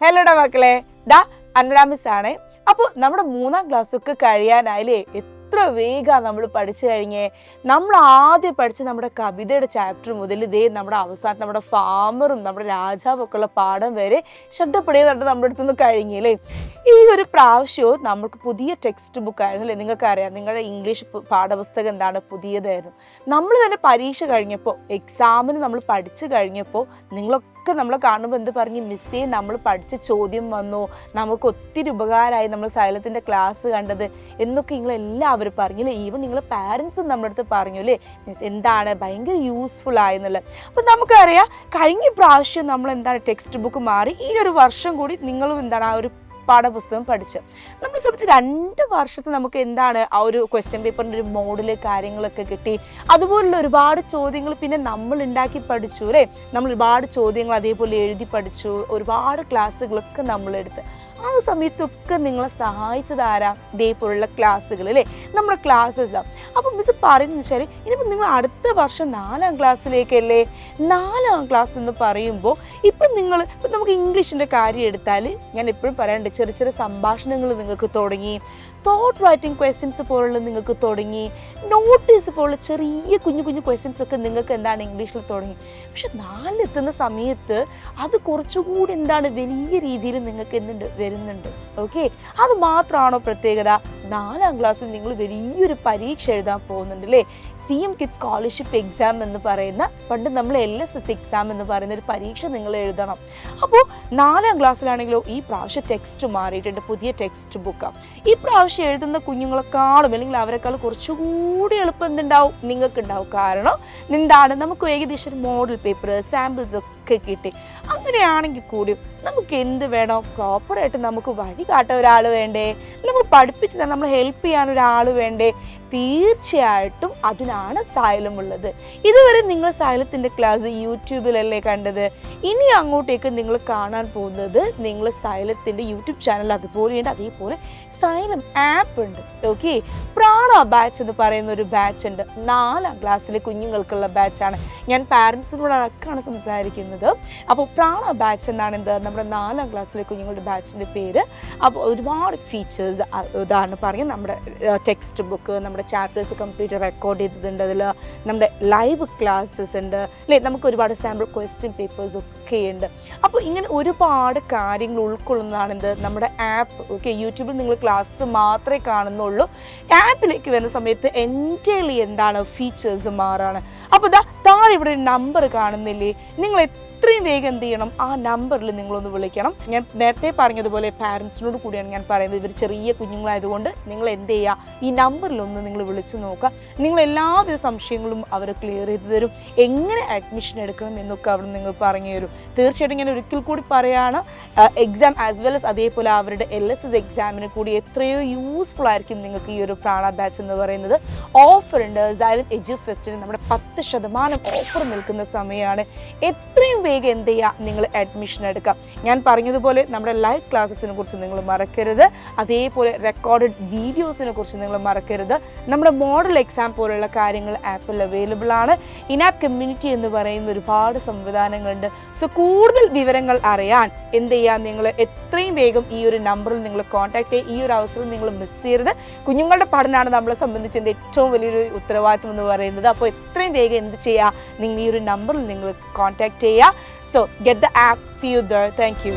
ഹലോടാ മക്കളെ, അൻവര മിസ് ആണ്. അപ്പോൾ നമ്മുടെ 3ാം ക്ലാസ്സൊക്കെ കഴിയാനായില്ലേ? എത്ര വേഗമാണ് നമ്മൾ പഠിച്ചു കഴിഞ്ഞേ. നമ്മൾ ആദ്യം പഠിച്ച നമ്മുടെ കവിതയുടെ ചാപ്റ്റർ മുതൽ ഇതേ നമ്മുടെ അവസാനം നമ്മുടെ ഫാമറും നമ്മുടെ രാജാവും ഒക്കെ ഉള്ള പാഠം വരെ ശബ്ദപ്പെടുന്നത് നമ്മുടെ അടുത്തുനിന്ന് കഴിഞ്ഞല്ലേ. ഈ ഒരു പ്രാവശ്യവും നമുക്ക് പുതിയ ടെക്സ്റ്റ് ബുക്ക് ആയിരുന്നു അല്ലേ? നിങ്ങൾക്കറിയാം, നിങ്ങളുടെ ഇംഗ്ലീഷ് പാഠപുസ്തകം എന്താണ്, പുതിയതായിരുന്നു. നമ്മൾ തന്നെ പരീക്ഷ കഴിഞ്ഞപ്പോൾ, എക്സാമിന് നമ്മൾ പഠിച്ചു കഴിഞ്ഞപ്പോൾ നമ്മളെ കാണുമ്പോൾ എന്ത് പറഞ്ഞു, മിസ്സേ നമ്മൾ പഠിച്ച ചോദ്യം വന്നു, നമുക്ക് ഒത്തിരി ഉപകാരമായി നമ്മൾ സൈലത്തിൻ്റെ ക്ലാസ് കണ്ടത് എന്നൊക്കെ നിങ്ങളെല്ലാവരും പറഞ്ഞില്ലേ. ഈവൻ നിങ്ങളെ പാരൻസും നമ്മുടെ അടുത്ത് പറഞ്ഞു അല്ലേ, മിസ് എന്താണ് ഭയങ്കര യൂസ്ഫുൾ ആയെന്നുള്ളത്. അപ്പം നമുക്കറിയാം, കഴിഞ്ഞ പ്രാവശ്യം നമ്മൾ എന്താണ് ടെക്സ്റ്റ് ബുക്ക് മാറി, ഈ ഒരു വർഷം കൂടി നിങ്ങളും എന്താണ് ആ ഒരു പാഠപുസ്തകം പഠിച്ച് നമ്മളെ സംബന്ധിച്ച് 2 വർഷത്തെ നമുക്ക് എന്താണ് ആ ഒരു ക്വസ്റ്റ്യൻ പേപ്പറിൻ്റെ ഒരു മോഡല് കാര്യങ്ങളൊക്കെ കിട്ടി. അതുപോലുള്ള ഒരുപാട് ചോദ്യങ്ങൾ പിന്നെ നമ്മൾ ഉണ്ടാക്കി പഠിച്ചു അല്ലേ. നമ്മൾ ഒരുപാട് ചോദ്യങ്ങൾ അതേപോലെ എഴുതി പഠിച്ചു, ഒരുപാട് ക്ലാസ്സുകളൊക്കെ നമ്മളെടുത്ത്. ആ സമയത്തൊക്കെ നിങ്ങളെ സഹായിച്ചത് ആരാ? ഇതേപോലുള്ള ക്ലാസ്സുകൾ അല്ലേ, നമ്മുടെ ക്ലാസ്സസാണ്. അപ്പം മിസ് പറയുന്നത് വെച്ചാൽ ഇനിയിപ്പോൾ നിങ്ങൾ അടുത്ത വർഷം 4ാം ക്ലാസ്സിലേക്കല്ലേ. 4ാം ക്ലാസ് എന്ന് പറയുമ്പോൾ ഇപ്പം നമുക്ക് ഇംഗ്ലീഷിൻ്റെ കാര്യം എടുത്താൽ ഞാൻ എപ്പോഴും പറയാറുണ്ട്, ചെറിയ ചെറിയ സംഭാഷണങ്ങൾ നിങ്ങൾക്ക് തുടങ്ങി, തോട്ട് റൈറ്റിംഗ് ക്വസ്റ്റ്യൻസ് പോലുള്ള നിങ്ങൾക്ക് തുടങ്ങി, നോട്ടീസ് പോലുള്ള ചെറിയ കുഞ്ഞു കുഞ്ഞു ക്വസ്റ്റ്യൻസ് ഒക്കെ നിങ്ങൾക്ക് എന്താണ് ഇംഗ്ലീഷിൽ തുടങ്ങി. പക്ഷെ 4 സമയത്ത് അത് കുറച്ചുകൂടി എന്താണ് വലിയ രീതിയിൽ നിങ്ങൾക്ക് വരുന്നുണ്ട്. ഓക്കെ, അത് മാത്രമാണോ പ്രത്യേകത? 4ാം ക്ലാസ്സിൽ നിങ്ങൾ വലിയൊരു പരീക്ഷ എഴുതാൻ പോകുന്നുണ്ട് അല്ലേ. CM കിഡ്സ് സ്കോളർഷിപ്പ് എക്സാം എന്ന് പറയുന്ന, പണ്ട് നമ്മൾ LSS എക്സാം എന്ന് പറയുന്ന ഒരു പരീക്ഷ നിങ്ങൾ എഴുതണം. അപ്പോൾ 4ാം ക്ലാസ്സിലാണെങ്കിലോ ഈ പ്രാവശ്യം ടെക്സ്റ്റ് മാറിയിട്ടുണ്ട്, പുതിയ ടെക്സ്റ്റ് ബുക്കാണ്. ഈ പ്രാവശ്യം എഴുതുന്ന കുഞ്ഞുങ്ങളെക്കാളും അല്ലെങ്കിൽ അവരെക്കാളും കുറച്ചുകൂടി എളുപ്പം എന്തുണ്ടാവും, നിങ്ങൾക്ക് ഉണ്ടാവും. കാരണം എന്താണ്, നമുക്ക് ഏകദേശം ഒരു മോഡൽ പേപ്പർ സാമ്പിൾസ് ഒക്കെ കിട്ടി. അങ്ങനെയാണെങ്കിൽ കൂടിയും നമുക്ക് എന്ത് വേണം, പ്രോപ്പറായിട്ട് നമുക്ക് വഴി കാട്ടാൻ ഒരാൾ വേണ്ടേ, നമുക്ക് പഠിപ്പിച്ച് തന്നെ നമ്മൾ ഹെൽപ്പ് ചെയ്യാൻ ഒരാൾ വേണ്ടേ. തീർച്ചയായിട്ടും അതിനാണ് സൈലം ഉള്ളത്. ഇതുവരെ നിങ്ങൾ സൈലത്തിൻ്റെ ക്ലാസ് യൂട്യൂബിലല്ലേ കണ്ടത്. ഇനി അങ്ങോട്ടേക്ക് നിങ്ങൾ കാണാൻ പോകുന്നത് നിങ്ങൾ സൈലത്തിൻ്റെ യൂട്യൂബ് ചാനൽ അതുപോലെയുണ്ട്. അതേപോലെ സൈലം ആപ്പ് ഉണ്ട്. ഓക്കെ, പ്രാണ ബാച്ച് എന്ന് പറയുന്ന ഒരു ബാച്ച് ഉണ്ട്. 4ാം ക്ലാസ്സിലെ കുഞ്ഞുങ്ങൾക്കുള്ള ബാച്ചാണ്. ഞാൻ പാരൻസിനോട് അടക്കമാണ് സംസാരിക്കുന്നത്. അപ്പോൾ പ്രാണ ബാച്ച് എന്നാണ് നമ്മുടെ 4ാം ക്ലാസ്സിലെ കുഞ്ഞുങ്ങളുടെ ബാച്ചിൻ്റെ പേര്. അപ്പോൾ ഒരുപാട് ഫീച്ചേഴ്സ്, ഉദാഹരണം പറയും, നമ്മുടെ ടെക്സ്റ്റ് ബുക്ക്, നമ്മുടെ ചാപ്റ്റേഴ്സ് കംപ്ലീറ്റ് റെക്കോർഡ് ചെയ്തിട്ടുണ്ട്. അതിൽ നമ്മുടെ ലൈവ് ക്ലാസ്സസ് ഉണ്ട് അല്ലേ, നമുക്ക് ഒരുപാട് സാമ്പിൾ ക്വസ്റ്റ്യൻ പേപ്പേഴ്സ് ഒക്കെ ഉണ്ട്. അപ്പോൾ ഇങ്ങനെ ഒരുപാട് കാര്യങ്ങൾ ഉൾക്കൊള്ളുന്നതാണ് നമ്മുടെ ആപ്പ്. ഓക്കെ, യൂട്യൂബിൽ നിങ്ങൾ ക്ലാസ് മാത്രമേ കാണുന്നുള്ളൂ. ആപ്പിലേക്ക് വരുന്ന സമയത്ത് എൻ്റെലി എന്താണ് ഫീച്ചേഴ്സ് മാറാണ്. അപ്പോൾ താഴെ ഇവിടെ ഒരു നമ്പർ കാണുന്നില്ലേ, നിങ്ങൾ എത്രയും വേഗം എന്ത് ചെയ്യണം, ആ നമ്പറിൽ നിങ്ങളൊന്ന് വിളിക്കണം. ഞാൻ നേരത്തെ പറഞ്ഞതുപോലെ പാരൻസിനോട് കൂടിയാണ് ഞാൻ പറയുന്നത്. ഇവർ ചെറിയ കുഞ്ഞുങ്ങളായതുകൊണ്ട് നിങ്ങൾ എന്ത് ചെയ്യുക, ഈ നമ്പറിലൊന്ന് നിങ്ങൾ വിളിച്ച് നോക്കുക. നിങ്ങൾ എല്ലാവിധ സംശയങ്ങളും അവർ ക്ലിയർ ചെയ്ത് തരും. എങ്ങനെ അഡ്മിഷൻ എടുക്കണം എന്നൊക്കെ അവർ നിങ്ങൾ പറഞ്ഞു തരും. തീർച്ചയായിട്ടും ഞാൻ ഒരിക്കൽ കൂടി പറയുകയാണ്, എക്സാം ആസ് വെൽ as അതേപോലെ അവരുടെ LSS എക്സാമിന് കൂടി എത്രയോ യൂസ്ഫുൾ ആയിരിക്കും നിങ്ങൾക്ക് ഈ ഒരു പ്രാണ ബാച്ച് എന്ന് പറയുന്നത്. ഓഫർ ഉണ്ട്, സൈലം എഡ്യു ഫെസ്റ്റിന് നമ്മുടെ 10% ഓഫർ നിൽക്കുന്ന സമയമാണ്. എത്രയും വേഗം എന്ത് ചെയ്യുക, നിങ്ങൾ അഡ്മിഷൻ എടുക്കാം. ഞാൻ പറഞ്ഞതുപോലെ നമ്മുടെ ലൈവ് ക്ലാസ്സസിനെ കുറിച്ച് നിങ്ങൾ മറക്കരുത്. അതേപോലെ റെക്കോർഡഡ് വീഡിയോസിനെ കുറിച്ച് നിങ്ങൾ മറക്കരുത്. നമ്മുടെ മോഡൽ എക്സാം പോലുള്ള കാര്യങ്ങൾ ആപ്പിൽ അവൈലബിൾ ആണ്. ഇനാപ്പ് കമ്മ്യൂണിറ്റി എന്ന് പറയുന്ന ഒരുപാട് സംവിധാനങ്ങളുണ്ട്. സോ കൂടുതൽ വിവരങ്ങൾ അറിയാൻ എന്ത് ചെയ്യുക, നിങ്ങൾ എത്രയും വേഗം ഈ ഒരു നമ്പറിൽ നിങ്ങൾ കോൺടാക്ട് ചെയ്യുക. ഈ ഒരു അവസരം നിങ്ങൾ മിസ് ചെയ്യരുത്. കുഞ്ഞുങ്ങളുടെ പഠനമാണ് നമ്മളെ സംബന്ധിച്ച് ഏറ്റവും വലിയൊരു ഉത്തരവാദിത്വം എന്ന് പറയുന്നത്. അപ്പോൾ എത്രയും വേഗം എന്ത് ചെയ്യുക, നിങ്ങൾ ഈ ഒരു നമ്പറിൽ നിങ്ങൾ കോൺടാക്ട് ചെയ്യുക. So get the app. See you there. Thank you.